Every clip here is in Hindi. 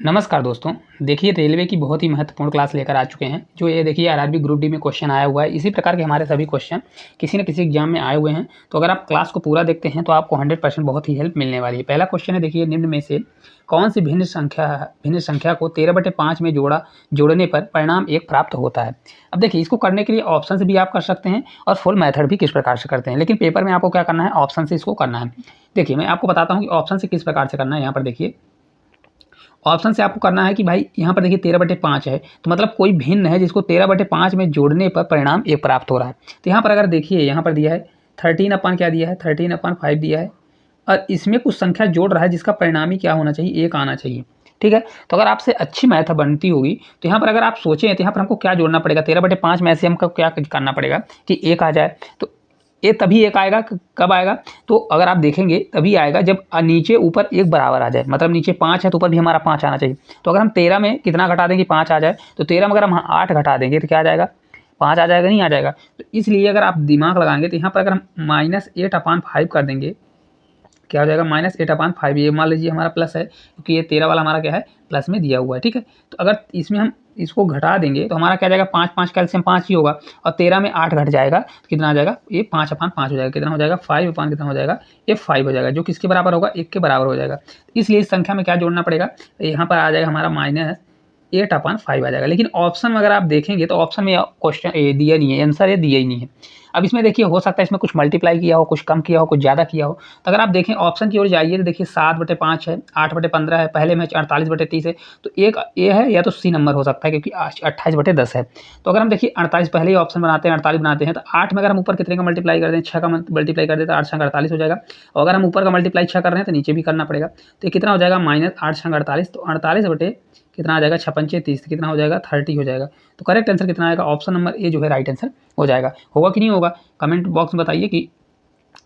नमस्कार दोस्तों। देखिए रेलवे की बहुत ही महत्वपूर्ण क्लास लेकर आ चुके हैं। जो ये देखिए आरआरबी ग्रुप डी में क्वेश्चन आया हुआ है। इसी प्रकार के हमारे सभी क्वेश्चन किसी न किसी एग्जाम में आए हुए हैं। तो अगर आप क्लास को पूरा देखते हैं तो आपको 100% बहुत ही हेल्प मिलने वाली है। पहला क्वेश्चन है, देखिए निम्न में से कौन सी भिन्न संख्या को 13/5 में जोड़ने पर परिणाम 1 प्राप्त होता है। अब देखिए इसको करने के लिए ऑप्शन से भी आप कर सकते हैं और फुल मेथड भी किस प्रकार से करते हैं, लेकिन पेपर में आपको क्या करना है, ऑप्शन से इसको करना है। देखिए मैं आपको बताता हूँ कि ऑप्शन से किस प्रकार से करना है। यहाँ पर देखिए ऑप्शन से आपको करना है कि भाई यहाँ पर देखिए 13/5 है, तो मतलब कोई भिन्न है जिसको 13/5 में जोड़ने पर परिणाम 1 प्राप्त हो रहा है। तो यहाँ पर अगर देखिए यहाँ पर दिया है 13 क्या दिया है, 13/5 दिया है और इसमें कुछ संख्या जोड़ रहा है जिसका परिणाम ही क्या होना चाहिए, 1 आना चाहिए। ठीक है, तो अगर आपसे अच्छी मैथ बनती होगी तो यहाँ पर अगर आप सोचें तो यहाँ पर हमको क्या जोड़ना पड़ेगा, 13/5 में से हमको क्या करना पड़ेगा कि 1 आ जाए। तो ये तभी 1 आएगा, कब आएगा, तो अगर आप देखेंगे तभी आएगा जब नीचे ऊपर 1 बराबर आ जाए। मतलब नीचे 5 है तो ऊपर भी हमारा 5 आना चाहिए। तो अगर हम 13 में कितना घटा देंगे, 5 आ जाए, तो 13 में अगर हम 8 घटा देंगे तो क्या आ जाएगा, 5 आ जाएगा, नहीं आ जाएगा। तो इसलिए अगर आप दिमाग लगाएंगे तो यहाँ पर अगर हम -8/5 कर देंगे, क्या हो जाएगा, -8/5। ये मान लीजिए हमारा प्लस है क्योंकि ये 13 वाला हमारा क्या है, प्लस में दिया हुआ है। ठीक है, तो अगर इसमें हम इसको घटा देंगे तो हमारा क्या जाएगा, 5 कैल्शियम 5 ही होगा और 13 में 8 घट जाएगा तो कितना आ जाएगा, ये 5/5 हो जाएगा। कितना हो जाएगा, 5 कितना हो जाएगा, ये 5 हो जाएगा, जो किसके बराबर होगा, 1 के बराबर हो जाएगा। इसलिए इस संख्या में क्या जोड़ना पड़ेगा, तो यहाँ पर आ जाएगा हमारा -8/5 आ जाएगा। लेकिन ऑप्शन में अगर आप देखेंगे तो ऑप्शन में क्वेश्चन दिया नहीं है, आंसर ये दिया ही नहीं है। अब इसमें देखिए हो सकता है इसमें कुछ मल्टीप्लाई किया हो, कुछ कम किया हो, कुछ ज़्यादा किया हो। तो अगर आप देखें ऑप्शन की ओर जाइए तो देखिए 7/5 है, 8/15 है, पहले में 48/30 है। तो एक ए है या तो सी नंबर हो सकता है क्योंकि 28/10 है। तो अगर हम देखिए 48 पहले ही ऑप्शन बनाते हैं, 48 बनाते हैं, तो 8 में अगर हम ऊपर कितने का मल्टीप्लाई कर दें, 6 का मल्टीप्लाई कर दें तो 8 6 48 हो जाएगा। और अगर हम ऊपर का मल्टीप्लाई 6 कर रहे हैं तो नीचे भी करना पड़ेगा। तो ये कितना हो जाएगा, -8 6 48, तो 48 बटे कितना आ जाएगा, 6 पंचे 30, कितना हो जाएगा, 30 हो जाएगा। तो करेक्ट आंसर कितना आएगा, ऑप्शन नंबर ए जो है राइट आंसर हो जाएगा। होगा कि नहीं होगा, कमेंट बॉक्स में बताइए कि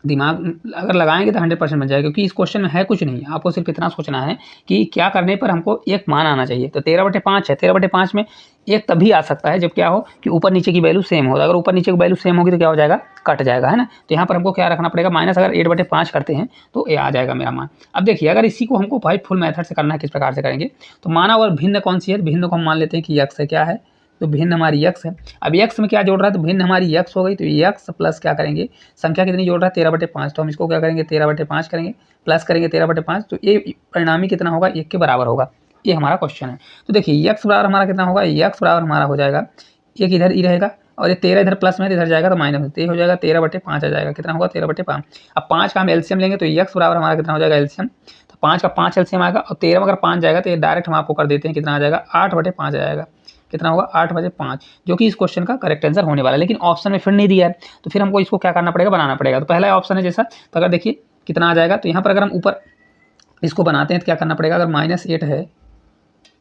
दिमाग अगर लगाएंगे तो 100% बन जाएगा। क्योंकि इस क्वेश्चन में है कुछ नहीं, आपको सिर्फ इतना सोचना है कि क्या करने पर हमको एक मान आना चाहिए। तो 13/5 है, 13/5 में एक तभी आ सकता है जब क्या हो कि ऊपर नीचे की वैल्यू सेम हो। अगर ऊपर नीचे की वैल्यू सेम होगी तो क्या हो जाएगा, कट जाएगा, है ना। तो यहाँ पर हमको क्या रखना पड़ेगा, माइनस अगर 8/5 करते हैं तो ये आ जाएगा मेरा मान। अब देखिए अगर इसी को हमको भाई फुल मेथड से करना है, किस प्रकार से करेंगे, तो माना और भिन्न कौन सी है, भिन्न को हम मान लेते हैं कि यक्स है, क्या है, तो भिन्न हमारी यक्स है। अब यक्स में क्या जोड़ रहा है, तो भिन्न हमारी यक्स हो गई। तो यक्स प्लस क्या करेंगे, संख्या कितनी जोड़ रहा है, 13/5, तो हम इसको क्या करेंगे, 13/5 करेंगे, प्लस करेंगे 13/5, तो ये परिणामी कितना होगा, 1 के बराबर होगा। ये हमारा क्वेश्चन है। तो देखिए यक्स बराबर हमारा कितना होगा, यक्स बराबर हमारा हो जाएगा, एक इधर ही रहेगा और ये 13 इधर प्लस में इधर जाएगा तो माइनस, तो ये हो जाएगा 13/5 आ जाएगा। कितना होगा, 13/5। अब 5 का हम एलसीएम लेंगे तो यक्स बराबर हमारा कितना हो जाएगा, एलसीएम, तो 5 का 5 एलसीएम आएगा और 13 में अगर 5 जाएगा तो ये डायरेक्ट हम आपको कर देते हैं, कितना आ जाएगा, 8/5 आ जाएगा। कितना होगा, 8/5, जो कि इस क्वेश्चन का करेक्ट आंसर होने वाला है। लेकिन ऑप्शन में फिर नहीं दिया है तो फिर हमको इसको क्या करना पड़ेगा, बनाना पड़ेगा। तो पहला ऑप्शन है जैसा, तो अगर देखिए कितना आ जाएगा, तो यहाँ पर अगर हम ऊपर इसको बनाते हैं तो क्या करना पड़ेगा, अगर -8 है,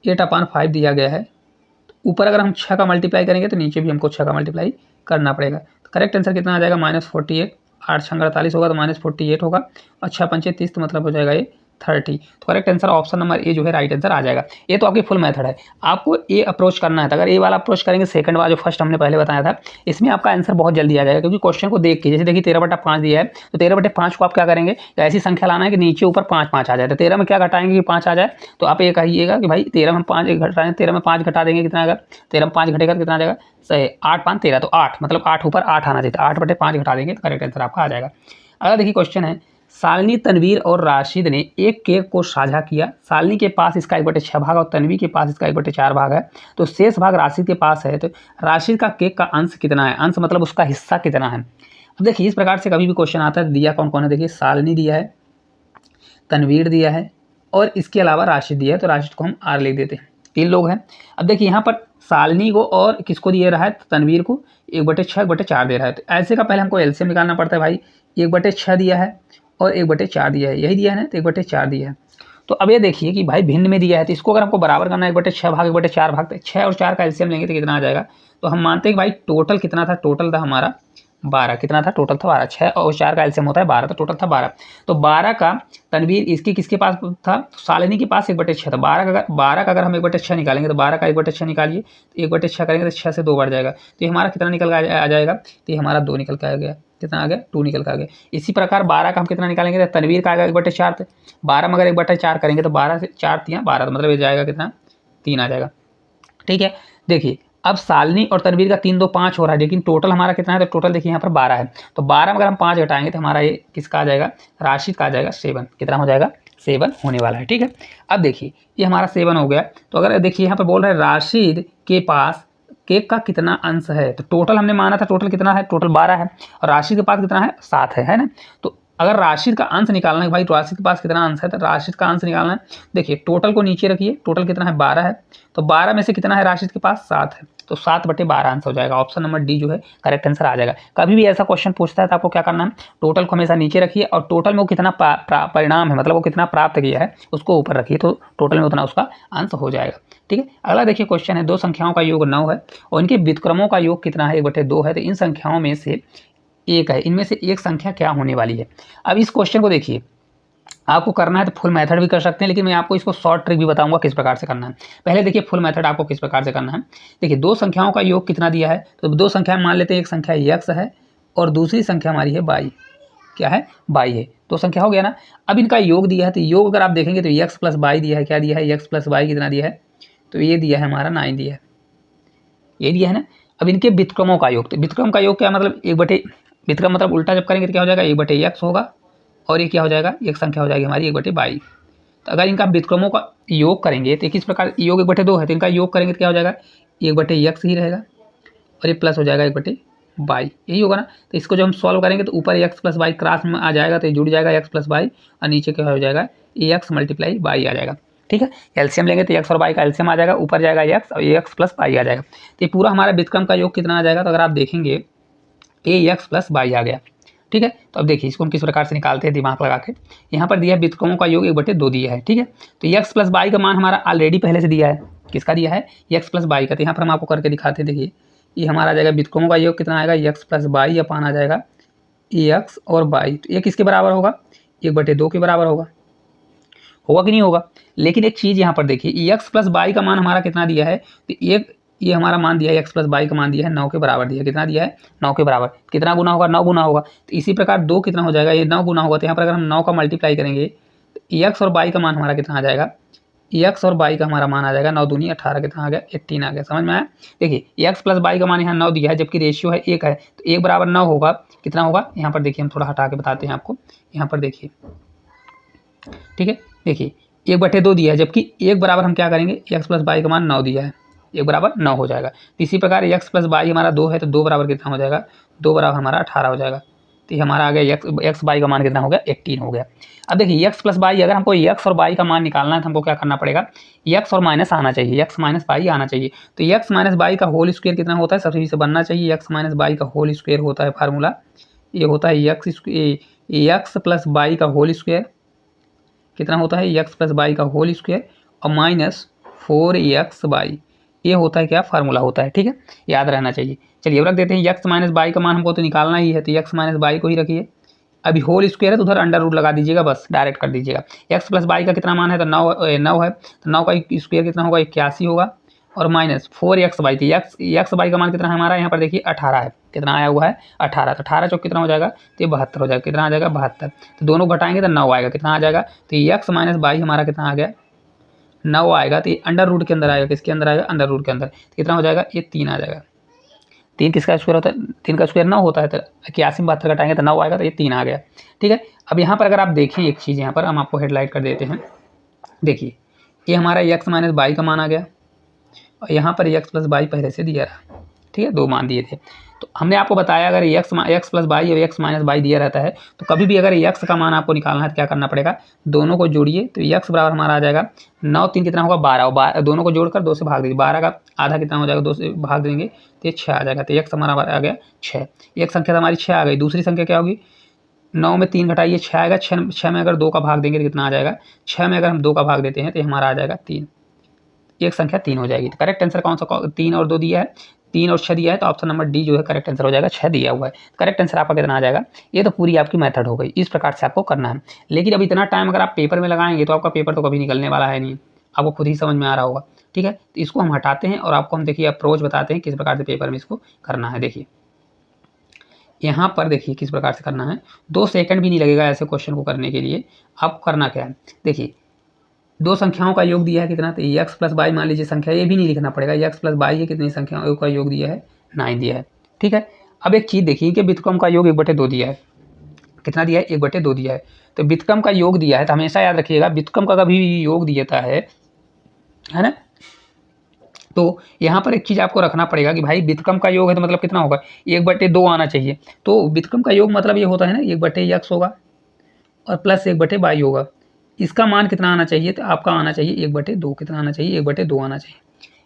8/5 दिया गया है, तो ऊपर अगर हम 6 का मल्टीप्लाई करेंगे तो नीचे भी हमको 6 का मल्टीप्लाई करना पड़ेगा। तो करेक्ट आंसर कितना आ जाएगा, -48, 8 6 48 होगा तो -48 होगा और 6 पंचे 30, तो मतलब हो जाएगा ये 30। तो correct answer option number A जो है राइट आंसर आ जाएगा। ये तो आपकी फुल मेथड है, आपको ए अप्रोच करना है। तो अगर ए वाला अप्रोच करेंगे, सेकंड वाला जो फर्स्ट हमने पहले बताया था, इसमें आपका आंसर बहुत जल्दी आ जाएगा। क्योंकि क्वेश्चन को देख के, जैसे देखिए 13/5 दिया है, तो 13/5 को आप क्या करेंगे, ऐसी संख्या लाना है कि नीचे ऊपर 5 5 आ जाए। तो 13 में क्या घटाएंगे कि 5 आ जाए, तो आप ये कहिएगा कि भाई 13 में 5 घटाएं, 13 में 5 घटा देंगे, कितना आएगा, 13 में 5 घटेगा तो कितना आ जाएगा, सही 8 5 13, तो 8 मतलब 8 ऊपर 8 आना चाहिए, 8/5 घटा देंगे तो करेक्ट आंसर आपका आ जाएगा। अगर देखिए क्वेश्चन है, शालिनी, तनवीर और राशिद ने एक केक को साझा किया। शालिनी के पास इसका 1/6 भाग और तनवीर के पास इसका 1/4 भाग है, तो शेष भाग राशिद के पास है। तो राशिद का केक का अंश कितना है, अंश मतलब उसका हिस्सा कितना है। अब देखिए इस प्रकार से कभी भी क्वेश्चन आता है, दिया कौन कौन है, देखिए शालिनी दिया है, तनवीर दिया है और इसके अलावा राशिद दिया है। तो राशिद को हम आर लिख देते हैं, 3 लोग हैं। अब देखिए यहाँ पर शालिनी को और किसको दिए रहा है, तो तनवीर को 1/6 1/4 दे रहा है। तो ऐसे का पहले हमको एलसीएम निकालना पड़ता है भाई। 1/6 दिया है और 1/4 दिया है, यही दिया है ना, तो 1/4 दिया है। तो अब ये देखिए कि भाई भिन्न में दिया है, तो इसको अगर हमको बराबर करना है, 1/6 भाग 1/4 भाग, तो 6 और 4 का एलसीएम लेंगे तो कितना आ जाएगा। तो हम मानते हैं कि भाई टोटल कितना था, टोटल था हमारा 12 कितना था टोटल था 12, 6 और 4 का एलसीएम होता है 12, तो टोटल था 12। तो 12 का तनवीर इसके किसके पास था, शालिनी के पास 1/6 था। 12 का अगर हम 1/6 निकालेंगे तो 12 का 1/6 निकालिए, तो 1/6 करेंगे तो 6 से 2 बढ़ जाएगा, तो ये हमारा कितना निकल के आ जाएगा, तो ये हमारा 2 निकल के आ गया, कितना आ गया 2 निकल के आ गया। इसी प्रकार 12 का हम कितना निकालेंगे, तो तनवीर का आएगा 1/4 थे, 12 में अगर 1/4 करेंगे तो 12 से 4 तियाँ 12, तो मतलब ये जाएगा कितना 3 आ जाएगा। ठीक है, देखिए अब शालिनी और तनवीर का 3 2 5 हो रहा है, लेकिन टोटल हमारा कितना है, तो टोटल देखिए यहाँ पर 12 है, तो 12 में अगर हम 5 घटाएंगे तो हमारा ये किसका आ जाएगा, राशिद का आ जाएगा 7, कितना हो जाएगा 7 होने वाला है। ठीक है, अब देखिए ये हमारा 7 हो गया, तो अगर देखिए यहाँ पर बोल रहे हैं राशिद के पास केक का कितना अंश है, तो टोटल हमने माना था टोटल कितना है, टोटल 12 है, और राशिद के पास कितना है 7 है ना। तो अगर राशिद का अंश निकालना है भाई, राशिद के पास कितना अंश है, तो राशिद का अंश निकालना है, देखिए टोटल को नीचे रखिए, टोटल कितना है 12 है, तो 12 में से कितना है राशिद के पास 7 है, तो 7/12 आंसर हो जाएगा, ऑप्शन नंबर डी जो है करेक्ट आंसर आ जाएगा। कभी भी ऐसा क्वेश्चन पूछता है तो आपको क्या करना है, टोटल को हमेशा नीचे रखिए और टोटल में वो कितना परिणाम है, मतलब वो कितना प्राप्त किया है उसको ऊपर रखिए, तो टोटल में उतना उसका आंसर हो जाएगा। ठीक है, अगला देखिए क्वेश्चन है, दो संख्याओं का योग 9 है और इनके व्युत्क्रमों का योग कितना है, 1/2 है, तो इन संख्याओं में से एक है, इनमें से एक संख्या क्या होने वाली है। अब इस क्वेश्चन को देखिए, आपको करना है तो फुल मेथड भी कर सकते हैं, लेकिन मैं आपको इसको शॉर्ट ट्रिक भी बताऊंगा किस प्रकार से करना है। पहले देखिए फुल मेथड आपको किस प्रकार से करना है। देखिए दो संख्याओं का योग कितना दिया है, तो दो संख्या मान लेते हैं, एक संख्या x है और दूसरी संख्या हमारी है y, क्या है y है, दो संख्या हो गया ना। अब इनका योग दिया है, तो योग अगर आप देखेंगे तो x + y दिया है, क्या दिया है x + y कितना दिया है, तो ये दिया है हमारा 9 दिया है, ये दिया है ना। अब इनके व्युत्क्रमों का योग, तो व्युत्क्रम का योग क्या मतलब व्युत्क्रम मतलब उल्टा जब करेंगे तो क्या हो जाएगा 1/x होगा, और ये क्या हो जाएगा एक संख्या हो जाएगी हमारी 1/22। तो अगर इनका व्युत्क्रमों का योग करेंगे तो किस प्रकार, योग 1/2 है, तो इनका योग करेंगे तो क्या हो जाएगा 1/x ही रहेगा, और ये प्लस हो जाएगा 1/y, यही होगा ना। तो इसको जब हम सॉल्व करेंगे तो ऊपर x + y क्रॉस में आ जाएगा, तो ये जुड़ जाएगा x + y, और नीचे क्या हो जाएगा x × y आ जाएगा। ठीक है, एलसीएम लेंगे तो x और y का एलसीएम आ जाएगा, ऊपर जाएगा x और x + y आ जाएगा, तो ये पूरा हमारा व्युत्क्रम का योग कितना आ जाएगा, तो अगर आप देखेंगे x + y आ गया। ठीक है, तो अब देखिए इसको हम किस प्रकार से निकालते हैं दिमाग लगा के। यहाँ पर दिया है व्युत्क्रमों का योग 1/2 दिया है। ठीक है, तो x + y का मान हमारा ऑलरेडी पहले से दिया है, किसका दिया है x + y का, तो यहाँ पर हम आपको करके दिखाते हैं। देखिए ये हमारा आ जाएगा व्युत्क्रमों का योग कितना आएगा x + y अपान आ जाएगा x और y, तो ये किसके बराबर होगा 1/2 के बराबर होगा कि नहीं होगा। लेकिन एक चीज़ यहाँ पर देखिए x + y का मान हमारा कितना दिया है, तो ये हमारा मान दिया है x + y का मान दिया है 9 के बराबर दिया है, कितना दिया है 9 के बराबर, कितना गुना होगा 9 गुना होगा। तो इसी प्रकार 2 कितना हो जाएगा, ये 9 गुना होगा, तो यहाँ पर अगर हम 9 का मल्टीप्लाई करेंगे तो x और y का मान हमारा कितना आ जाएगा, x और y का हमारा मान आ जाएगा 9 दूनी 18, कितना आ गया 18 आ गया, समझ में आया। देखिए x + y का मान यहाँ 9 दिया है, जबकि रेशियो है 1 है, तो 1 = 9 होगा, कितना होगा यहाँ पर देखिए, हम थोड़ा हटा के बताते हैं आपको, यहाँ पर देखिए। ठीक है, देखिए 1/2 दिया है, जबकि 1 बराबर हम क्या करेंगे x + y का मान 9 दिया है, 1 = 9 हो जाएगा। तो इसी प्रकार x + y हमारा 2 है, तो 2 बराबर कितना हो जाएगा, 2 बराबर हमारा 18 हो जाएगा। तो ये हमारा आ गया x y का मान कितना हो गया 18 हो गया। अब देखिए x + y, अगर हमको x और y का मान निकालना है तो हमको क्या करना पड़ेगा, x और माइनस आना चाहिए, x - y आना चाहिए। तो x - y का होल स्क्वायर कितना होता है, सबसे से बनना चाहिए, x - y का होल स्क्वायर होता है फार्मूला, ये होता है x + y का होल स्क्वायर, कितना होता है x + y का होल स्क्वायर और -4xy, ये होता है क्या फार्मूला होता है। ठीक है, याद रहना चाहिए। चलिए अब रख देते हैं x - y का मान हमको तो निकालना ही है, तो x - y को ही रखिए। अभी होल स्क्वायर है तो उधर अंडर रूट लगा दीजिएगा, बस डायरेक्ट कर दीजिएगा। x + y का कितना मान है, तो 9 है, तो 9 का स्क्वायर कितना होगा 81 होगा, और -4xy, तो xy का मान कितना है हमारा, यहाँ पर देखिए 18 है, कितना आया हुआ है 18, तो 18 चौक कितना हो जाएगा, तो 72 हो जाएगा, कितना आ जाएगा 72, तो दोनों घटाएंगे तो 9 आएगा, कितना आ जाएगा, तो x - y हमारा कितना आ गया 9 आएगा, तो ये अंडर रूट के अंदर आएगा, किसके अंदर आएगा अंडर रूट के अंदर, तो कितना हो जाएगा ये 3 आ जाएगा। 3 किसका स्क्वायर होता है, 3 का स्क्वायर 9 होता है, तो 81 में 72 घटाएंगे तो 9 आएगा, तो ये 3 आ गया। ठीक है, अब यहाँ पर अगर आप देखें एक चीज़, यहाँ पर हम आपको हेडलाइट कर देते हैं। देखिए ये हमारा x - y का मान आ गया, और यहाँ पर x + y पहले से दिया रहा। ठीक है, 2 मान दिए थे, तो हमने आपको बताया अगर x + y और x - y दिया रहता है, तो कभी भी अगर x का मान आपको निकालना है तो क्या करना पड़ेगा, दोनों को जोड़िए, तो x बराबर हमारा आ जाएगा 9 3 कितना होगा 12, और दोनों को जोड़कर 2 से भाग दीजिए, 12 का आधा कितना हो जाएगा 2 से भाग देंगे तो ये 6 आ जाएगा, तो x हमारा आ गया 6। एक संख्या हमारी 6 आ गई, दूसरी संख्या क्या होगी, 9 में 3 घटाइए 6 आएगा, 6 में अगर 2 का भाग देंगे तो कितना आ जाएगा, 6 में अगर हम 2 का भाग देते हैं तो हमारा आ जाएगा 3, एक संख्या 3 हो जाएगी। तो करेक्ट आंसर कौन सा, 3 और 2 दिया है, 3 और 6 दिया है, तो ऑप्शन नंबर डी जो है करेक्ट आंसर हो जाएगा, 6 दिया हुआ है। करेक्ट आंसर आपका कितना आ जाएगा? ये तो पूरी आपकी मेथड हो गई, इस प्रकार से आपको करना है। लेकिन अब इतना टाइम अगर आप पेपर में लगाएंगे तो आपका पेपर तो कभी निकलने वाला है नहीं, आपको खुद ही समझ में आ रहा होगा। ठीक है, तो इसको हम हटाते हैं और आपको हम देखिए अप्रोच बताते हैं किस प्रकार से पेपर में इसको करना है। देखिए यहाँ पर देखिए किस प्रकार से करना है, 2 सेकंड भी नहीं लगेगा ऐसे क्वेश्चन को करने के लिए। आप करना क्या है, देखिए 2 संख्याओं का योग दिया है कितना, तो x प्लस बाई मान लीजिए संख्या, ये भी नहीं लिखना पड़ेगा, x प्लस बाई है, कितनी संख्याओं का योग दिया है, 9 दिया है। ठीक है, अब एक चीज़ देखिए कि व्युत्क्रम का योग 1/2 दिया है, कितना दिया है, 1/2 दिया है। तो व्युत्क्रम का योग दिया है, तो हमेशा याद रखिएगा व्युत्क्रम का कभी भी योग दिया है ना, तो यहाँ पर एक चीज़ आपको रखना पड़ेगा कि भाई व्युत्क्रम का योग है तो मतलब कितना होगा, 1/2 आना चाहिए। तो व्युत्क्रम का योग मतलब ये होता है ना 1/x होगा और प्लस 1/y होगा। इसका मान कितना आना चाहिए, तो आपका आना चाहिए 1/2, कितना आना चाहिए, 1/2 आना चाहिए।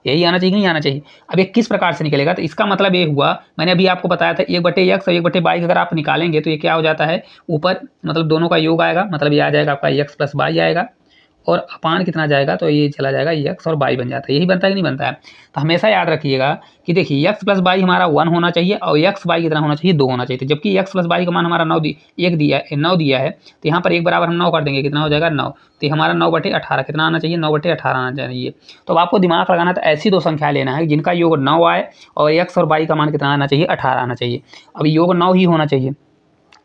यही आना चाहिए कि नहीं आना चाहिए। अब ये किस प्रकार से निकलेगा, तो इसका मतलब ये हुआ, मैंने अभी आपको बताया था 1/x और 1/y अगर आप निकालेंगे तो ये क्या हो जाता है, ऊपर मतलब दोनों का योग आएगा, मतलब ये आ जाएगा आपका x प्लस वाई आएगा, और अपान कितना जाएगा, तो ये चला जाएगा x और y बन जाता है। यही बनता है कि नहीं बनता है। तो हमेशा याद रखिएगा कि देखिए x प्लस वाई हमारा 1 होना चाहिए और x y कितना होना चाहिए, 2 होना चाहिए। तो जबकि x प्लस वाई का मान हमारा 9 दिया है, तो यहाँ पर 1 बराबर हम 9 कर देंगे, कितना हो जाएगा 9। तो हमारा 9/18 कितना आना चाहिए, 9/18 आना चाहिए। तो अब आपको दिमाग लगाना, तो ऐसी 2 संख्या लेना है जिनका योग 9 आए और x और y का मान कितना आना चाहिए, 18 आना चाहिए। अब योग 9 ही होना चाहिए,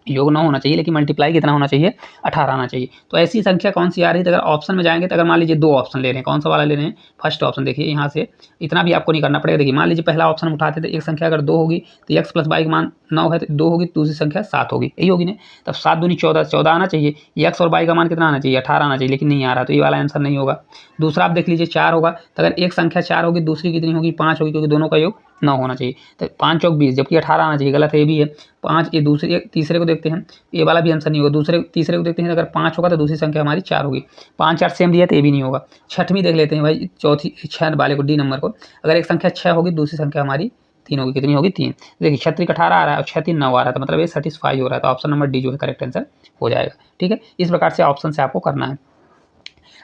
योग 9 होना चाहिए, लेकिन मल्टीप्लाई कितना होना चाहिए, 18 आना चाहिए। तो ऐसी संख्या कौन सी आ रही है, तो अगर ऑप्शन में जाएंगे तो अगर मान लीजिए 2 ऑप्शन ले रहे हैं, कौन सा वाला ले रहे हैं, फर्स्ट ऑप्शन। देखिए यहाँ से इतना भी आपको नहीं करना पड़ेगा। देखिए मान लीजिए पहला ऑप्शन हम उठाते थे, एक संख्या अगर 2 होगी तो x प्लस वाई का मान 9 है तो 2 होगी, दूसरी संख्या 7 होगी, यही होगी ना। तब 7 दूनी 14, 14 आना चाहिए, x और y का मान कितना आना चाहिए, 18 आना चाहिए, लेकिन नहीं आ रहा, तो ये वाला आंसर नहीं होगा। दूसरा आप देख लीजिए 4 होगा, तो अगर एक संख्या 4 होगी, दूसरी कितनी होगी, 5 होगी, क्योंकि दोनों का योग 9 होना चाहिए। तो 5 चौक 20, जबकि 18 आना चाहिए, गलत है ये भी है। 5 ये दूसरे तीसरे को देखते हैं, ये वाला भी आंसर नहीं होगा। तीसरे को देखते हैं, अगर 5 होगा तो दूसरी संख्या हमारी 4 होगी, 5 4 सेम दिया तो ये भी नहीं होगा। छठवीं देख लेते हैं भाई, चौथी 6 वाले को, डी नंबर को, अगर एक संख्या 6 होगी, दूसरी संख्या हमारी 3 होगी, कितनी होगी, 3। देखिए 6 18 आ रहा है और 6 3 9 आ रहा था, मतलब ये सेटिस्फाई हो रहा है। तो ऑप्शन नंबर डी जो है करेक्ट आंसर हो जाएगा। ठीक है, इस प्रकार से ऑप्शन से आपको करना है।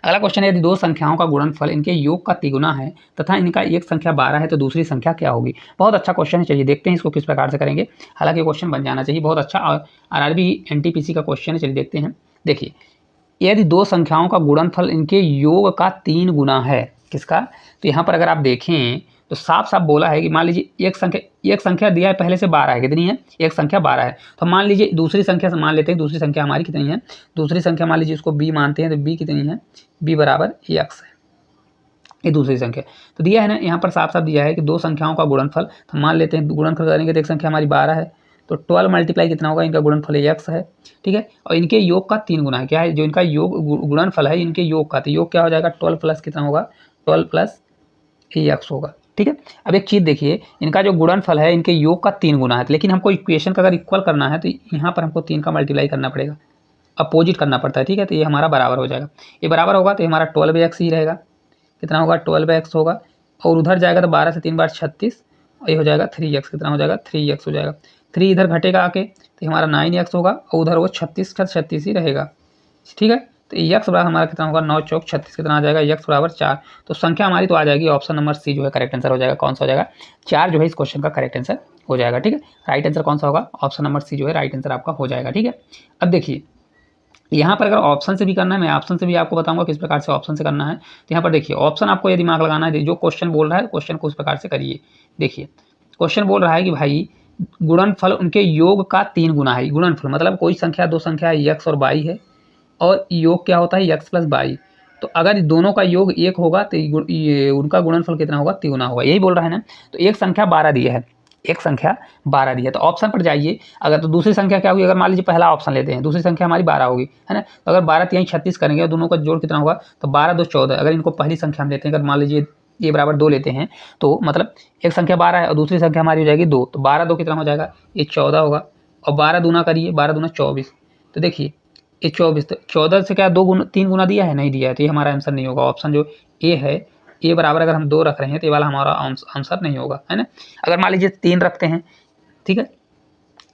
अगला क्वेश्चन है, यदि 2 संख्याओं का गुणनफल इनके योग का तिगुना है तथा इनका एक संख्या 12 है तो दूसरी संख्या क्या होगी। बहुत अच्छा क्वेश्चन है, चलिए देखते हैं इसको किस प्रकार से करेंगे। हालांकि क्वेश्चन बन जाना चाहिए, बहुत अच्छा आरआरबी एनटीपीसी का क्वेश्चन है। चलिए देखते हैं। देखिए यदि 2 संख्याओं का गुणनफल इनके योग का 3 गुना है, किसका, तो यहाँ पर अगर आप देखें तो साफ साफ बोला है कि मान लीजिए एक संख्या दिया है पहले से 12 है, कितनी है, एक संख्या 12 है। तो मान लीजिए दूसरी संख्या से मान लेते हैं, दूसरी संख्या हमारी कितनी है, दूसरी संख्या मान लीजिए इसको b मानते हैं, तो b कितनी है, b बराबर x है, ये दूसरी संख्या। तो दिया है ना, यहाँ पर साफ साफ दिया है कि 2 संख्याओं का गुणनफल, तो मान लेते हैं गुणनफल करेंगे तो एक संख्या हमारी 12 है, तो 12 मल्टीप्लाई कितना होगा, इनका गुणनफल x है। ठीक है, और इनके योग का 3 गुना है, क्या है, जो इनका योग गुणनफल है इनके योग का, तो योग क्या हो जाएगा, 12 प्लस कितना होगा, 12 प्लस x होगा। ठीक है, अब एक चीज़ देखिए, इनका जो गुणनफल है इनके योग का 3 गुना है, लेकिन हमको इक्वेशन का अगर इक्वल करना है तो यहाँ पर हमको 3 का मल्टीप्लाई करना पड़ेगा, अपोजिट करना पड़ता है। ठीक है, तो ये हमारा बराबर हो जाएगा, ये बराबर होगा तो हमारा 12x ही रहेगा, कितना होगा, 12x होगा, और उधर जाएगा तो 12 से 3 बार 36, और ये हो जाएगा 3x, कितना हो जाएगा, 3x हो जाएगा। 3 इधर घटेगा आके तो हमारा 9x होगा, और उधर वो 36 का 36 ही रहेगा। ठीक है, तो x बराबर हमारा कितना होगा, 9 चौक 36, कितना आ जाएगा, x बराबर 4। तो संख्या हमारी तो आ जाएगी, ऑप्शन नंबर सी जो है करेक्ट आंसर हो जाएगा। कौन सा हो जाएगा, 4 जो है इस क्वेश्चन का करेक्ट आंसर हो जाएगा। ठीक है, राइट आंसर कौन सा होगा, ऑप्शन नंबर सी जो है राइट आंसर आपका हो जाएगा। ठीक है, अब देखिए यहाँ पर अगर ऑप्शन से भी करना है, मैं ऑप्शन से भी आपको बताऊंगा किस प्रकार से ऑप्शन से करना है। तो यहाँ पर देखिए ऑप्शन आपको ये दिमाग लगाना है, जो क्वेश्चन बोल रहा है क्वेश्चन को उस प्रकार से करिए। देखिए क्वेश्चन बोल रहा है कि भाई गुणनफल उनके योग का 3 गुना है। गुणनफल मतलब कोई संख्या 2 संख्या x और y है, और योग क्या होता है, x प्लस वाई। तो अगर दोनों का योग 1 होगा तो ये उनका गुणनफल कितना होगा, तिगुना होगा, यही बोल रहा है ना। तो एक संख्या 12 दिया है, एक संख्या 12 दिया, तो ऑप्शन पर जाइए। अगर तो दूसरी संख्या क्या होगी, अगर मान लीजिए पहला ऑप्शन लेते हैं, दूसरी संख्या हमारी 12 होगी, है ना। तो अगर 12 3 36 करेंगे और दोनों का जोड़ कितना होगा, तो 12 2 14। अगर इनको पहली संख्या हम लेते हैं, अगर मान लीजिए ये बराबर 2 लेते हैं, तो मतलब एक संख्या 12 है और दूसरी संख्या हमारी हो जाएगी 2, तो 12 2 कितना हो जाएगा, ये 14 होगा, और 12 दूना करिए, 12 दूना 24। तो देखिए ये 24, तो 14 से क्या 3 गुना दिया है, नहीं दिया है, तो ये हमारा आंसर नहीं होगा। ऑप्शन जो ए है, ए बराबर अगर हम 2 रख रहे हैं तो ये वाला हमारा आंसर नहीं होगा, है ना। अगर मान लीजिए 3 रखते हैं, ठीक है,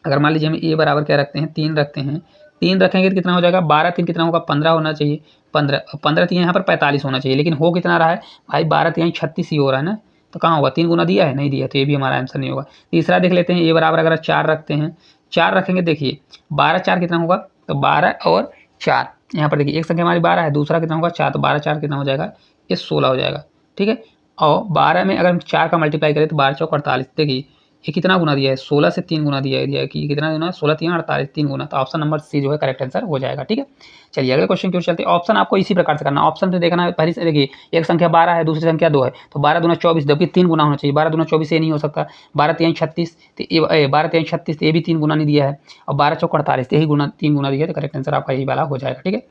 अगर मान लीजिए हम ए बराबर क्या रखते हैं, 3 रखते हैं, 3 रखेंगे तो कितना हो जाएगा, 12 3 कितना होगा, 15 होना चाहिए, 15 3 यहाँ पर 45 होना चाहिए, लेकिन हो कितना रहा है भाई, 12 3 36 ही हो रहा है ना। तो कहाँ होगा, 3 गुना दिया है, नहीं दिया, तो ये भी हमारा आंसर नहीं होगा। तीसरा देख लेते हैं, ए बराबर अगर 4 रखते हैं, 4 रखेंगे, देखिए 12 4 कितना होगा, तो 12 और 4, यहाँ पर देखिए एक संख्या हमारी 12 है, दूसरा कितना होगा 4, तो 12 4 कितना हो जाएगा, ये 16 हो जाएगा। ठीक है, और 12 में अगर हम 4 का मल्टीप्लाई करें तो 12 चौक 48, देखिए ये कितना गुना दिया है, 16 से 3 गुना दिया है कि कितना गुना है, 16 3 48, 3 गुना, तो ऑप्शन नंबर सी जो है करेक्ट आंसर हो जाएगा। ठीक है, चलिए अगले क्वेश्चन की ओर चलते हैं। ऑप्शन आपको इसी प्रकार से करना, ऑप्शन से देखना है, पहले से देखिए एक संख्या 12 है, दूसरी संख्या 2 है, तो 12 दूना 24, जबकि 3 गुना होना चाहिए, 12 दूना 24 ये नहीं हो सकता, 12 3 36, तो ये 12 3 36, तो ये भी 3 गुना नहीं दिया है, और 12 चौक 48, यही गुना 3 गुना दिया है, तो करेक्ट आंसर आपका यही वाला हो जाएगा। ठीक है,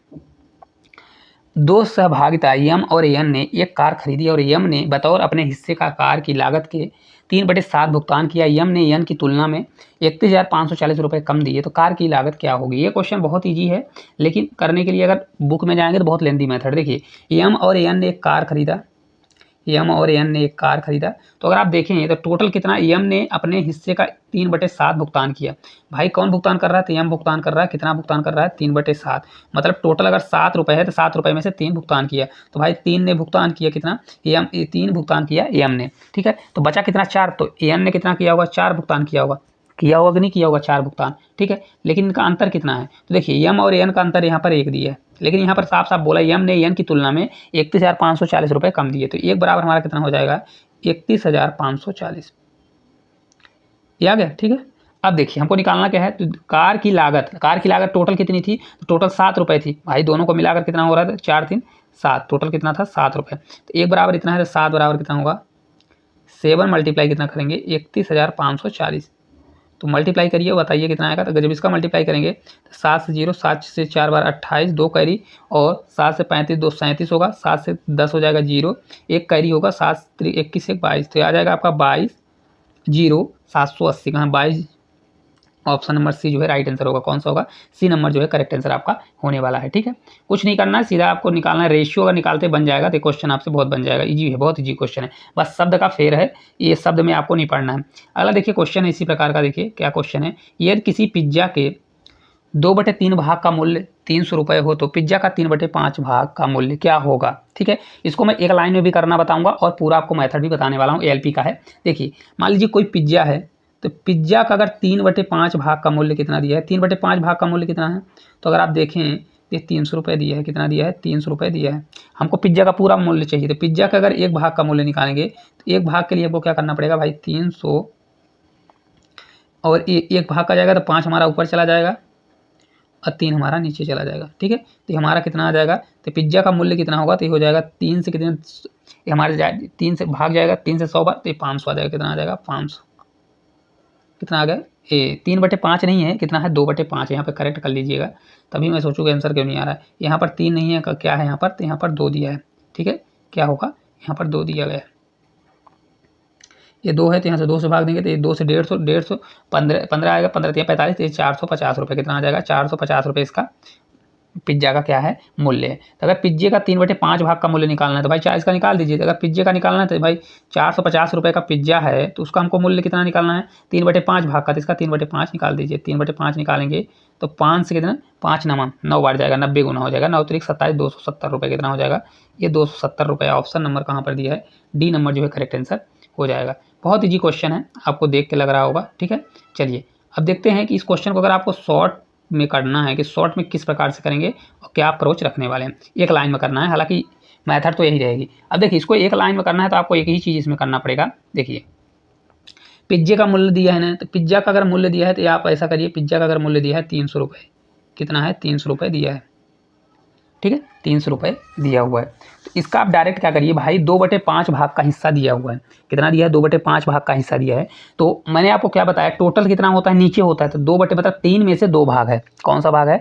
दो सहभागिता यम और एन ने एक कार खरीदी और यम ने बतौर अपने हिस्से का कार की लागत के 3/7 भुगतान किया। यम ने एन की तुलना में 31,540 रुपये कम दिए, तो कार की लागत क्या होगी। ये क्वेश्चन बहुत ईजी है, लेकिन करने के लिए अगर बुक में जाएंगे तो बहुत लेंदी मेथड। देखिए यम और एन ने एक कार खरीदा, यम और एन ने एक कार खरीदा, तो अगर आप देखें तो टोटल कितना, यम ने अपने हिस्से का 3/7 भुगतान किया। भाई कौन भुगतान कर रहा है, तो यम भुगतान कर रहा है, कितना भुगतान कर रहा है, 3/7, मतलब टोटल अगर 7 रुपये है तो 7 रुपये में से 3 भुगतान किया, तो भाई 3 ने भुगतान किया कितना, यम 3 भुगतान किया यम ने। ठीक है, तो बचा कितना 4, तो एन ने कितना किया होगा, 4 भुगतान किया होगा कि नहीं किया होगा, 4 भुगतान। ठीक है, लेकिन इनका अंतर कितना है, तो देखिए यम और एन का अंतर यहाँ पर 1 दिया है, लेकिन यहाँ पर साफ साफ बोला यम ने एन की तुलना में 31,540 रुपये कम दिए, तो एक बराबर हमारा कितना हो जाएगा, 31,540, ये आ गया। ठीक है, अब देखिए हमको निकालना क्या है, तो कार की लागत टोटल कितनी थी, तो टोटल 7 रुपये थी, भाई दोनों को मिलाकर कितना हो रहा था, 4 3 7, टोटल कितना था 7 रुपये, तो एक बराबर इतना है, तो 7 बराबर कितना होगा, 7 मल्टीप्लाई कितना करेंगे, 31,540, तो मल्टीप्लाई करिए बताइए कितना आएगा। तो जब इसका मल्टीप्लाई करेंगे तो 7 से 0, 7 से 4 बार 28, 2 कैरी, और 7 से 35 2 37 होगा, 7 से 10 हो जाएगा 0, 1 कैरी होगा, 7 3 21 1 22, तो आ जाएगा आपका 22 0 780, कहाँ 22, ऑप्शन नंबर सी जो है राइट आंसर होगा। कौन सा होगा, सी नंबर जो है करेक्ट आंसर आपका होने वाला है। ठीक है, कुछ नहीं करना है, सीधा आपको निकालना है, रेशियो अगर निकालते बन जाएगा तो क्वेश्चन आपसे बहुत बन जाएगा, इजी है, बहुत इजी क्वेश्चन है, बस शब्द का फेर है, ये शब्द में आपको नहीं पढ़ना है। अगला देखिए क्वेश्चन है इसी प्रकार का, देखिए क्या क्वेश्चन है, यदि किसी पिज्जा के 2/3 भाग का मूल्य 300 रुपये हो तो पिज्जा का 3/5 भाग का मूल्य क्या होगा। ठीक है, इसको मैं एक लाइन में भी करना बताऊंगा और पूरा आपको मेथड भी बताने वाला हूँ, एएलपी का है। देखिए मान लीजिए कोई पिज्जा है, तो पिज्जा का अगर 3/5 भाग का मूल्य कितना दिया है, 3/5 भाग का मूल्य कितना है, तो अगर आप देखें ये 300 रुपये दिया है, कितना दिया है, 300 रुपये दिया है, हमको पिज्जा का पूरा मूल्य चाहिए, तो पिज्जा का अगर एक भाग का मूल्य निकालेंगे तो एक भाग के लिए आपको क्या करना पड़ेगा भाई, 300, और एक भाग का जाएगा तो 5 हमारा ऊपर चला जाएगा और 3 हमारा नीचे चला जाएगा। ठीक है, तो हमारा कितना आ जाएगा, तो पिज्जा का मूल्य कितना होगा, तो ये हो जाएगा 3 से कितने, ये हमारे 3 से भाग जाएगा, 3 से 100 बार, तो ये 500 आ जाएगा, कितना आ जाएगा 500, कितना आ गया, ये 3/5 नहीं है, कितना है 2/5, यहाँ पे करेक्ट कर लीजिएगा, तभी मैं सोचूंगा आंसर क्यों नहीं आ रहा है। यहाँ पर 3 नहीं है, क्या है यहाँ पर, तो यहाँ पर 2 दिया है। ठीक है, क्या होगा, यहाँ पर 2 दिया गया है, ये 2 है, तो यहाँ से 2 से भाग देंगे तो ये 2 से 150, 150 15 आएगा, 15 3 45, तो ये 450 रुपये, कितना आ जाएगा 450 रुपये इसका पिज्जा का क्या है मूल्य है। तो अगर पिज्जे का 3/5 भाग का मूल्य निकालना है तो भाई 4 इसका निकाल दीजिए। अगर पिज्जे का निकालना है तो भाई 450 रुपये का पिज्जा है, तो उसका हमको मूल्य कितना निकालना है, 3/5 भाग का, तो इसका 3/5 निकाल दीजिए। 3/5 निकालेंगे तो 5 से कितना, 5 9 बार जाएगा, 90 गुना हो जाएगा, 9 3 27, 270 रुपये, कितना हो जाएगा, ये 270 रुपये। ऑप्शन नंबर कहाँ पर दिया है, डी नंबर जो है करेक्ट आंसर हो जाएगा। बहुत ईजी क्वेश्चन है, आपको देख के लग रहा होगा। ठीक है, चलिए अब देखते हैं कि इस क्वेश्चन को अगर आपको शॉर्ट में करना है कि शॉर्ट में किस प्रकार से करेंगे और क्या अप्रोच रखने वाले हैं। एक लाइन में करना है, हालांकि मेथड तो यही रहेगी। अब देखिए इसको एक लाइन में करना है तो आपको एक ही चीज़ इसमें करना पड़ेगा। देखिए पिज्जे का मूल्य दिया है ना, तो पिज्जा का अगर मूल्य दिया है तो आप ऐसा करिए, पिज्जा का अगर मूल्य दिया है 300 रुपये, कितना है 300 रुपये दिया है। ठीक है, 300 रुपये दिया हुआ है, तो इसका आप डायरेक्ट क्या करिए भाई, 2/5 भाग का हिस्सा दिया हुआ है, कितना दिया है 2/5 भाग का हिस्सा दिया है। तो मैंने आपको क्या बताया, टोटल कितना होता है, नीचे होता है, तो 2 बटे मतलब 3 में से 2 भाग है। कौन सा भाग है,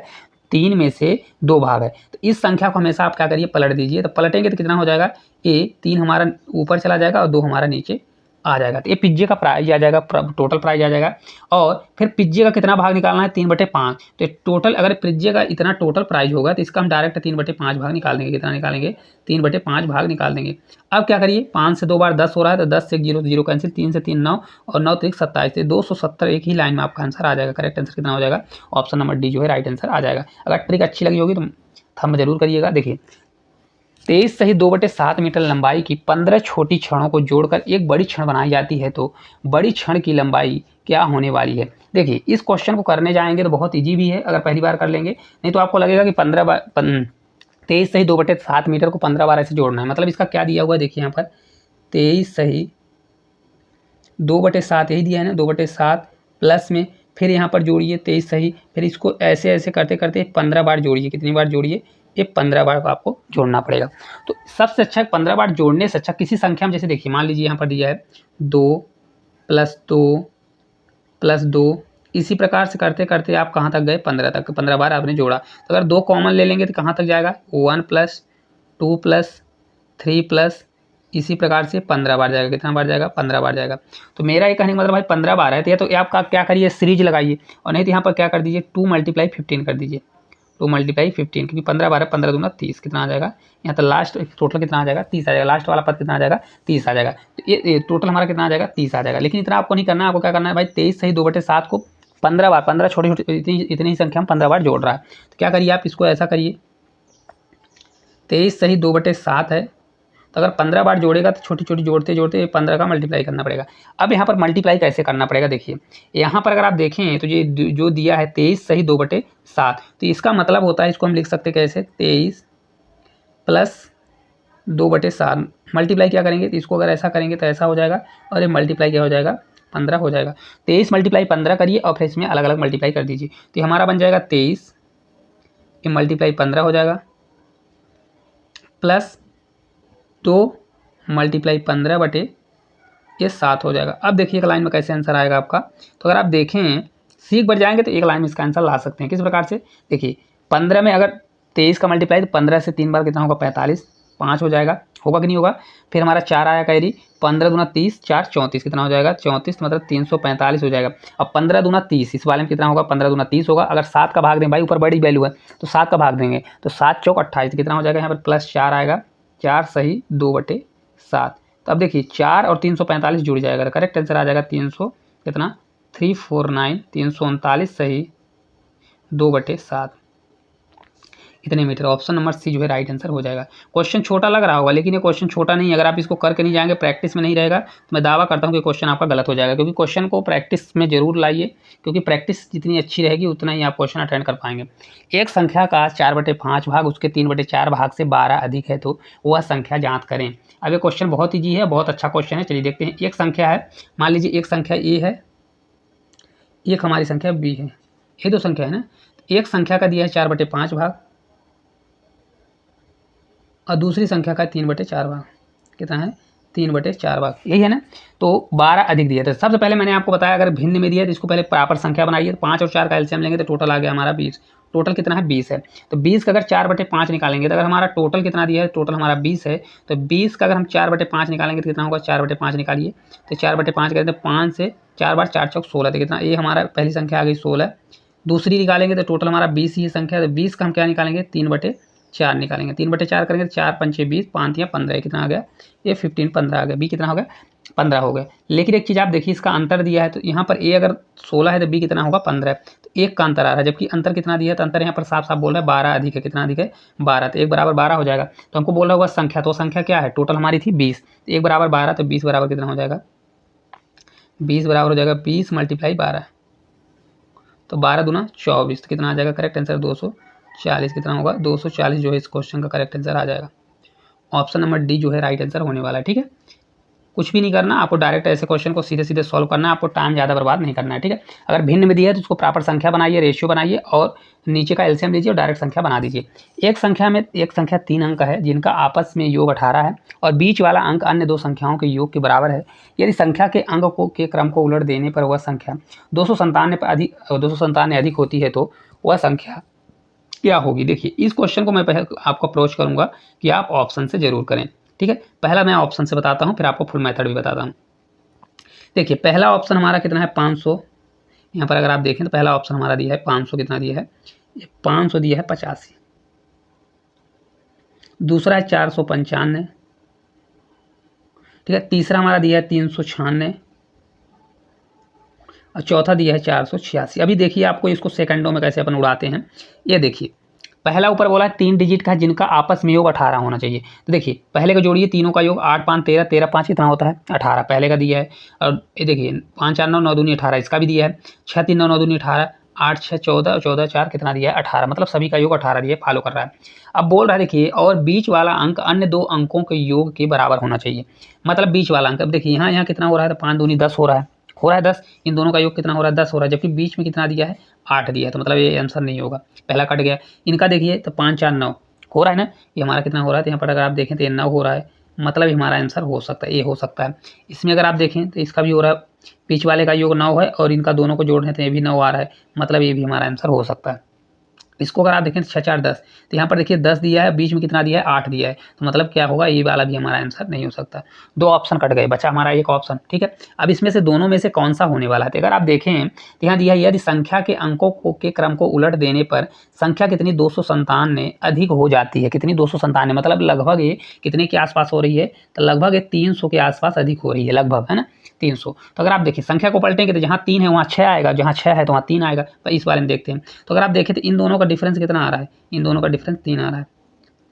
3 में से 2 भाग है। तो इस संख्या को हमेशा आप क्या करिए, पलट दीजिए, तो पलटेंगे तो कितना हो जाएगा, ये 3 हमारा ऊपर चला जाएगा और 2 हमारा नीचे आ जाएगा। तो ये पिज्जे का प्राइस आ जाएगा, टोटल प्राइस आ जाएगा। और फिर पिज्जे का कितना भाग निकालना है, 3/5, तो टोटल अगर पिज्जे का इतना टोटल प्राइस होगा तो इसका हम डायरेक्ट 3/5 भाग निकाल देंगे। कितना निकालेंगे, 3/5 भाग निकाल देंगे। अब क्या करिए, 5 से 2 बार 10 हो रहा है, तो 10 से 0 0 कैंसिल, 3 से 3 9 और 9 3 27, 270 एक ही लाइन में आपका आंसर आ जाएगा। करेक्ट आंसर कितना हो जाएगा, ऑप्शन नंबर डी जो है राइट आंसर आ जाएगा। अगर ट्रिक अच्छी लगी होगी तो थंब जरूर करिएगा। देखिए 23 सही 2/7 मीटर लंबाई की 15 छोटी छड़ों को जोड़कर एक बड़ी छड़ बनाई जाती है तो बड़ी छड़ की लंबाई क्या होने वाली है। देखिए इस क्वेश्चन को करने जाएंगे तो बहुत इजी भी है अगर पहली बार कर लेंगे, नहीं तो आपको लगेगा कि 23 सही 2/7 मीटर को 15 बार ऐसे जोड़ना है। मतलब इसका क्या दिया हुआ है देखिए यहाँ पर 23 सही 2/7 यही दिया है ना, 2/7 प्लस में फिर यहाँ पर जोड़िए 23 सही, फिर इसको ऐसे ऐसे करते करते 15 बार जोड़िए। कितनी बार जोड़िए, ये 15 बार आपको जोड़ना पड़ेगा। तो सबसे अच्छा 15 बार जोड़ने से अच्छा किसी संख्या में, जैसे देखिए मान लीजिए यहाँ पर दिया है 2 + 2 + 2, इसी प्रकार से करते करते आप कहाँ तक गए 15 तक। 15 बार आपने जोड़ा, तो अगर 2 कॉमन ले लेंगे तो कहाँ तक जाएगा 1 + 2 + 3 + इसी प्रकार से 15 बार जाएगा। कितना बार जाएगा 15 बार जाएगा। तो मेरा ये कहने का मतलब भाई 15 बार है तो या तो आपका क्या करिए सीरीज लगाइए, और नहीं तो यहाँ पर क्या कर दीजिए 2 × 15 कर दीजिए, 2 × 15 क्योंकि 15 बार है, 15 दूना 30, कितना आ जाएगा यहाँ तो लास्ट टोटल कितना आ जाएगा 30 आ जाएगा। लास्ट वाला पद कितना आ जाएगा 30 आ जाएगा। तो ये टोटल हमारा कितना आ जाएगा 30 आ जाएगा। लेकिन इतना आपको नहीं करना है, आपको क्या करना है भाई 23 सही 2/7 को 15 बार, 15 छोटी छोटी इतनी ही संख्या में 15 बार जोड़ रहा है। तो क्या करिए आप इसको ऐसा करिए 23 सही 2/7 है, तो अगर 15 बार जोड़ेगा तो छोटी छोटी जोड़ते जोड़ते 15 का मल्टीप्लाई करना पड़ेगा। अब यहाँ पर मल्टीप्लाई कैसे करना पड़ेगा देखिए, यहाँ पर अगर आप देखें तो ये जो दिया है 23 सही 2/7, तो इसका मतलब होता है, इसको हम लिख सकते हैं कैसे 23 + 2/7 मल्टीप्लाई क्या करेंगे, तो इसको अगर ऐसा करेंगे तो ऐसा हो जाएगा, और ये मल्टीप्लाई क्या हो जाएगा 15 हो जाएगा। 23 × 15 करिए और फिर इसमें अलग अलग मल्टीप्लाई कर दीजिए, तो ये हमारा बन जाएगा 23 ये मल्टीप्लाई 15 हो जाएगा प्लस 2 × 15/7 हो जाएगा। अब देखिए एक लाइन में कैसे आंसर आएगा आपका। तो अगर आप देखें सीख बढ़ जाएंगे तो एक लाइन में इसका आंसर ला सकते हैं। किस प्रकार से, देखिए 15 में अगर 23 का मल्टीप्लाई तो 15 से 3 बार कितना होगा 45, 5 हो जाएगा, होगा कि नहीं होगा। फिर हमारा 4 आया कैरी, 15 दूना 30, 4 34, कितना हो जाएगा 34, मतलब 345 हो जाएगा। अब 15 दूना 30, इस वाले में कितना होगा 15 दूना 30 होगा। अगर 7 का भाग दें, भाई ऊपर बड़ी वैल्यू है तो 7 का भाग देंगे तो 7 चौक 28, कितना हो जाएगा यहाँ पर +4 आएगा, 4 सही 2/7। तो अब देखिए 4 और 345 जुड़ जाएगा, करेक्ट आंसर आ जाएगा 300 कितना 349, 339 सही 2/7 इतने मीटर। ऑप्शन नंबर सी जो है राइट आंसर हो जाएगा। क्वेश्चन छोटा लग रहा होगा लेकिन ये क्वेश्चन छोटा नहीं है। अगर आप इसको करके नहीं जाएंगे, प्रैक्टिस में नहीं रहेगा, तो मैं दावा करता हूँ कि क्वेश्चन आपका गलत हो जाएगा। क्योंकि क्वेश्चन को प्रैक्टिस में जरूर लाइए, क्योंकि प्रैक्टिस जितनी अच्छी रहेगी उतना ही आप क्वेश्चन अटेंड कर पाएंगे। एक संख्या का 4/5 भाग उसके 3/4 भाग से 12 अधिक है तो वह संख्या ज्ञात करें। अब ये क्वेश्चन बहुत ईजी है, बहुत अच्छा क्वेश्चन है। चलिए देखते हैं। एक संख्या है, मान लीजिए एक संख्या ए है, एक हमारी संख्या बी है, ये दो संख्या है ना। एक संख्या का दिया है 4/5 भाग और दूसरी संख्या का 3/4 भाग, कितना है 3/4 भाग, यही है ना। तो 12 अधिक दिया था। सबसे पहले मैंने आपको बताया अगर भिन्न में दिया तो इसको पहले प्रॉपर संख्या बनाइए। 5 और 4 का एलसीएम लेंगे तो टोटल आ गया हमारा 20। टोटल कितना है 20 है। तो 20 का अगर 4/5 निकालेंगे तो अगर हमारा टोटल कितना दिया है, टोटल हमारा 20 है, तो 20 का अगर हम 4/5 निकालेंगे तो कितना होगा 4/5 निकालिए। तो 4/5 करें तो 5 से 4 बार 4 चौक 16, तो कितना, ये हमारा पहली संख्या आ गई 16। दूसरी निकालेंगे तो टोटल हमारा 20 ही संख्या है, तो 20 का हम क्या निकालेंगे 3/4 निकालेंगे। 3/4 करेंगे तो 4 पंचे 20, 5 या 15, कितना आ गया ये 15, 15 आ गया। बी कितना हो गया 15 हो गया। लेकिन एक चीज़ आप देखिए, इसका अंतर दिया है तो यहाँ पर ए अगर 16 है तो बी कितना होगा 15 है, तो एक का अंतर आ रहा है। जबकि अंतर कितना दिया है, तो अंतर यहाँ पर साफ साफ बोल रहा है 12 अधिक है। कितना अधिक है 12, तो 1 बराबर 12 हो जाएगा। तो हमको बोल रहा होगा संख्या, तो संख्या क्या है, टोटल हमारी थी 20, 1 बराबर 12, तो 20 बराबर कितना हो जाएगा 20 बराबर हो जाएगा 20 × 12, तो 12 दूना 24, तो कितना आ जाएगा करेक्ट आंसर 240, कितना होगा 240 जो है इस क्वेश्चन का करेक्ट आंसर आ जाएगा। ऑप्शन नंबर डी जो है राइट आंसर होने वाला है। ठीक है, कुछ भी नहीं करना, आपको डायरेक्ट ऐसे क्वेश्चन को सीधे सीधे सॉल्व करना है, आपको टाइम ज़्यादा बर्बाद नहीं करना है। ठीक है, अगर भिन्न में दिया है तो उसको प्रॉपर संख्या बनाइए, रेशियो बनाइए और नीचे का एलसीएम लीजिए और डायरेक्ट संख्या बना दीजिए। एक संख्या 3 अंक है जिनका आपस में योग 18 है और बीच वाला अंक अन्य दो संख्याओं के योग के बराबर है। यदि संख्या के अंक के क्रम को उलट देने पर वह संख्या 257 अधिक होती है तो वह संख्या क्या होगी। देखिए इस क्वेश्चन को मैं पहले आपको अप्रोच करूंगा कि आप ऑप्शन से जरूर करें। ठीक है, पहला मैं ऑप्शन से बताता हूं, फिर आपको फुल मेथड भी बताता हूं। देखिए पहला ऑप्शन हमारा कितना है 500, यहाँ पर अगर आप देखें तो पहला ऑप्शन हमारा दिया है 500, कितना दिया है 500 दिया है 85। दूसरा है 495। ठीक है, तीसरा हमारा दिया है 396 और चौथा दिया है 486। अभी देखिए आपको इसको सेकंडों में कैसे अपन उड़ाते हैं, ये देखिए पहला ऊपर बोला है 3 डिजिट का जिनका आपस में योग 18 होना चाहिए। तो देखिए पहले का जोड़िए, तीनों का योग 8 5 13, 13 5 कितना होता है 18, पहले का दिया है। और ये देखिए 5 4 9 9 दूनी 18, इसका भी दिया है। 6 3 9 9 दूनी 18, 8 6 14, 14 4 कितना दिया है 18, मतलब सभी का योग 18 दिया है, फॉलो कर रहा है। अब बोल रहा है देखिए, और बीच वाला अंक अन्य दो अंकों के योग के बराबर होना चाहिए। मतलब बीच वाला अंक, अब देखिए यहाँ कितना हो रहा है, तो 5 दूनी 10 हो रहा है 10। इन दोनों का योग कितना हो रहा है 10 हो रहा है, जबकि बीच में कितना दिया है 8 दिया है, तो मतलब ये आंसर नहीं होगा, पहला कट गया। इनका देखिए तो 5 4 9 हो रहा है ना, ये हमारा कितना हो रहा है, तो यहाँ पर अगर आप देखें तो ये 9 हो रहा है, मतलब हमारा आंसर हो सकता है, ये हो सकता है। इसमें अगर आप देखें तो इसका भी हो रहा है, बीच वाले का योग 9 है और इनका दोनों को जोड़ रहे तो ये भी 9 आ रहा है, मतलब ये भी हमारा आंसर हो सकता है। इसको अगर आप देखें 6 4 10, तो यहाँ पर देखिए 10 दिया है, बीच में कितना दिया है 8 दिया है, तो मतलब क्या होगा, ये वाला भी हमारा आंसर नहीं हो सकता। 2 ऑप्शन कट गए, बचा हमारा एक ऑप्शन। ठीक है, अब इसमें से दोनों में से कौन सा होने वाला है, तो अगर आप देखें तो यहाँ दिया है यदि संख्या के अंकों के क्रम को उलट देने पर संख्या कितनी 297 अधिक हो जाती है। कितनी 297, मतलब लगभग ये कितने के आसपास हो रही है, तो लगभग ये 300 के आसपास अधिक हो रही है, लगभग, है ना 300। तो अगर आप देखिए संख्या को पलटेंगे तो जहाँ 3 है वहाँ 6 आएगा, जहाँ 6 है तो वहाँ 3 आएगा। तो इस बारे में देखते हैं, तो अगर आप देखें तो इन दोनों का डिफरेंस कितना आ रहा है, इन दोनों का डिफरेंस 3 आ रहा है,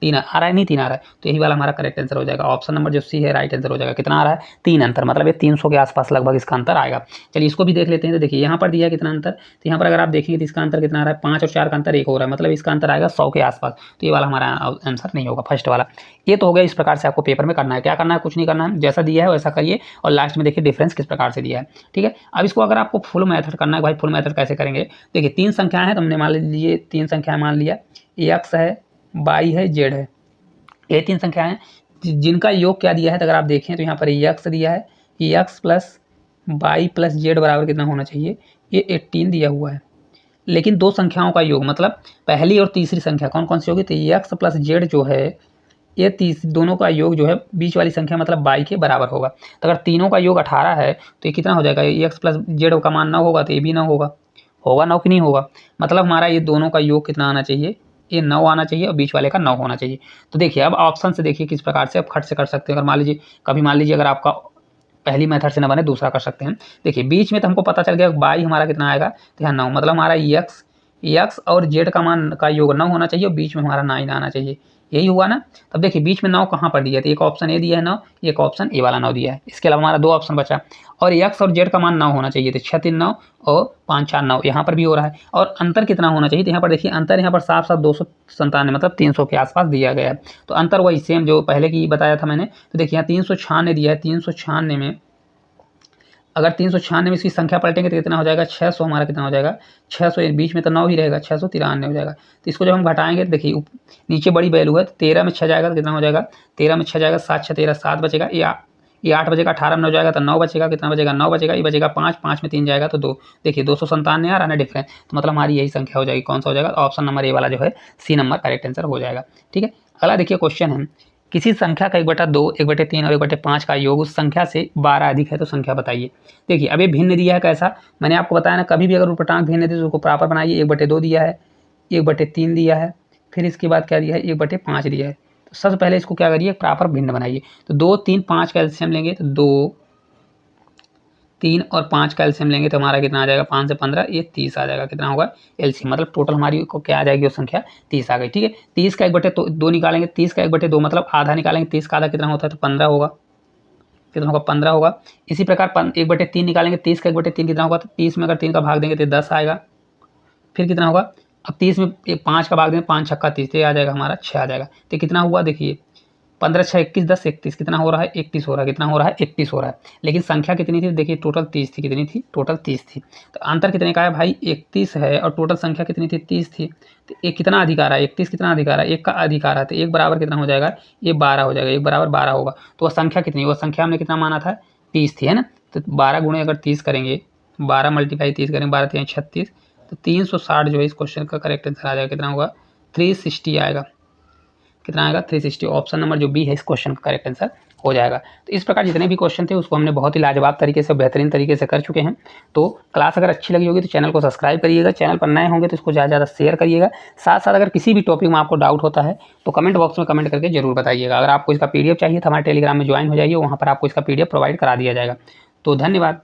3 आ रहा है, नहीं 3 आ रहा है, तो यही वाला हमारा करेक्ट आंसर हो जाएगा। ऑप्शन नंबर जो सी है राइट आंसर हो जाएगा। कितना आ रहा है 3 अंतर, मतलब ये 300 के आसपास लगभग इसका अंतर आएगा। चलिए इसको भी देख लेते हैं, तो देखिए यहाँ पर दिया है कितना अंतर, तो यहाँ पर अगर आप देखेंगे तो इसका अंतर कितना आ रहा है 5 और 4 का अंतर 1 हो रहा है, मतलब इसका अंतर आएगा 100 के आसपास, तो ये वाला हमारा आंसर नहीं होगा, फर्स्ट वाला। ये तो हो गया, इस प्रकार से आपको पेपर में करना है। क्या करना है, कुछ नहीं करना है, जैसा दिया है वैसा करिए और लास्ट में देखिए डिफरेंस किस प्रकार से दिया है। ठीक है, अब इसको अगर आपको फुल मेथड करना है, भाई फुल मेथड कैसे करेंगे, देखिए 3 संख्याएं हैं, तो हमने मान लीजिए 3 संख्याएं मान लिया, एक्स है, वाई है, जेड है, ये 3 संख्याएं हैं जिनका योग क्या दिया है, तो अगर आप देखें तो यहाँ पर एक्स दिया है, x plus y plus z बराबर कितना होना चाहिए, ये 18 दिया हुआ है। लेकिन 2 संख्याओं का योग, मतलब पहली और तीसरी संख्या कौन कौन सी होगी, तो एक्स प्लस जेड जो है ये दोनों का योग जो है बीच वाली संख्या मतलब वाई के बराबर होगा। तो अगर तीनों का योग 18 है तो ये कितना हो जाएगा, एक्स प्लस जेड का मान 9 होगा, तो ये भी 9 होगा, 9 कि नहीं होगा, मतलब हमारा ये दोनों का योग कितना आना चाहिए, ये 9 आना चाहिए और बीच वाले का 9 होना चाहिए। तो देखिए अब ऑप्शन से देखिए किस प्रकार से आप खट से कर सकते हैं। अगर मान लीजिए अगर आपका पहली मेथड से न बने दूसरा कर सकते हैं। देखिए बीच में तो हमको पता चल गया वाई हमारा कितना आएगा, तो यहाँ 9, मतलब हमारा एक्स और जेड का मान का योग 9 होना चाहिए और बीच में हमारा 9 आना चाहिए, यही हुआ ना। तब देखिए बीच में 9 कहाँ पर दिया है, तो एक ऑप्शन ए दिया है 9, एक ऑप्शन ए वाला 9 दिया है, इसके अलावा हमारा 2 ऑप्शन बचा। और एक्स और जेड का मान 9 होना चाहिए, तो 6 3 9 और 5 4 9 यहाँ पर भी हो रहा है। और अंतर कितना होना चाहिए, तो यहाँ पर देखिए अंतर यहाँ पर साफ साफ 297 मतलब 300 के आसपास दिया गया है। तो अंतर वही सेम जो पहले की बताया था मैंने। तो देखिए यहाँ 396 दिया है, 396 में अगर 396 में इसकी संख्या पलटेंगे तो कितना हो जाएगा 600, हमारा कितना हो जाएगा 600, बीच में तो 9 ही रहेगा, 693 हो जाएगा। तो इसको जब हम घटाएंगे तो देखिए नीचे बड़ी वैल्यू है, तो 13 में 6 जाएगा तो कितना हो जाएगा, 13 में 6 जाएगा 7 6 13 7 बचेगा, ये 8 बचेगा, 18 में 9 जाएगा तो 9 बचेगा, कितना बचेगा 9 बचेगा, ये बचेगा 5, 5 में 3 जाएगा तो 2। देखिए 297 आ रहा है डिफरेंस, तो मतलब हमारी यही संख्या हो जाएगी, कौन सा हो जाएगा, ऑप्शन नंबर ए वाला जो है सी नंबर करेक्ट आंसर हो जाएगा। ठीक है, अगला देखिए क्वेश्चन है, किसी संख्या का 1/2, 1/3 और 1/5 का योग उस संख्या से 12 अधिक है तो संख्या बताइए। देखिए अब ये भिन्न दिया है, कैसा मैंने आपको बताया ना, कभी भी अगर उटपटांग भिन्न दे तो उसको प्रॉपर बनाइए। 1/2 दिया है, 1/3 दिया है, फिर इसके बाद क्या दिया है 1/5 दिया है, तो सबसे पहले इसको क्या करिए प्रॉपर भिन्न बनाइए। तो 2 3 5 का एलसीएम लेंगे तो 2 3 और 5 का एलसीएम लेंगे तो हमारा कितना आ जाएगा 5 से 15, ये 30 आ जाएगा। कितना होगा एलसीएम, मतलब टोटल हमारी को क्या आ जाएगी वो संख्या 30 आ गई। ठीक है, 30 का 1/2 निकालेंगे, 30 का 1/2 मतलब आधा निकालेंगे, 30 का आधा कितना होता है तो 15 होगा, कितना होगा 15 होगा। इसी प्रकार 1/3 निकालेंगे, 30 का 1/3 कितना होगा, तो 30 में अगर 3 का भाग देंगे तो 10 आएगा, फिर कितना होगा, अब 30 में 5 का भाग देंगे, 5 छक्का 30, तो आ जाएगा हमारा 6 आ जाएगा। तो कितना हुआ देखिए 15 6 21 10 31, कितना हो रहा है 31 हो रहा है, कितना हो रहा है 31 हो रहा है। लेकिन संख्या कितनी थी देखिए, टोटल 30 थी, कितनी थी टोटल 30 थी। तो अंतर कितने का है भाई 31 है और टोटल संख्या कितनी थी 30 थी, तो एक कितना अधिक आ रहा है 31 कितना अधिक आ रहा है, एक का अधिक आ रहा है, तो एक बराबर कितना हो जाएगा ये 12 हो जाएगा, एक बराबर 12 होगा। तो वह संख्या कितनी, वह संख्या हमने कितना माना था 30 थी, है ना। तो 12 गुणे अगर 30 करेंगे, 12 मल्टीप्लाई 30 करेंगे, 12 3 36, तो 360 जो है इस क्वेश्चन का करेक्ट आंसर आ जाएगा। कितना होगा 360 आएगा, कितना आएगा 360, ऑप्शन नंबर जो बी है इस क्वेश्चन का करेक्ट आंसर हो जाएगा। तो इस प्रकार जितने भी क्वेश्चन थे उसको हमने बहुत ही लाजवाब तरीके से बेहतरीन तरीके से कर चुके हैं। तो क्लास अगर अच्छी लगी होगी तो चैनल को सब्सक्राइब करिएगा, चैनल पर नए होंगे तो इसको ज़्यादा से ज़्यादा शेयर करिएगा। साथ साथ अगर किसी भी टॉपिक में आपको डाउट होता है तो कमेंट बॉक्स में कमेंट करके जरूर बताइएगा। अगर आपको इसका PDF चाहिए तो हमारे टेलीग्राम में ज्वाइन हो जाइए, वहाँ पर आपको इसका PDF प्रोवाइड करा दिया जाएगा। तो धन्यवाद।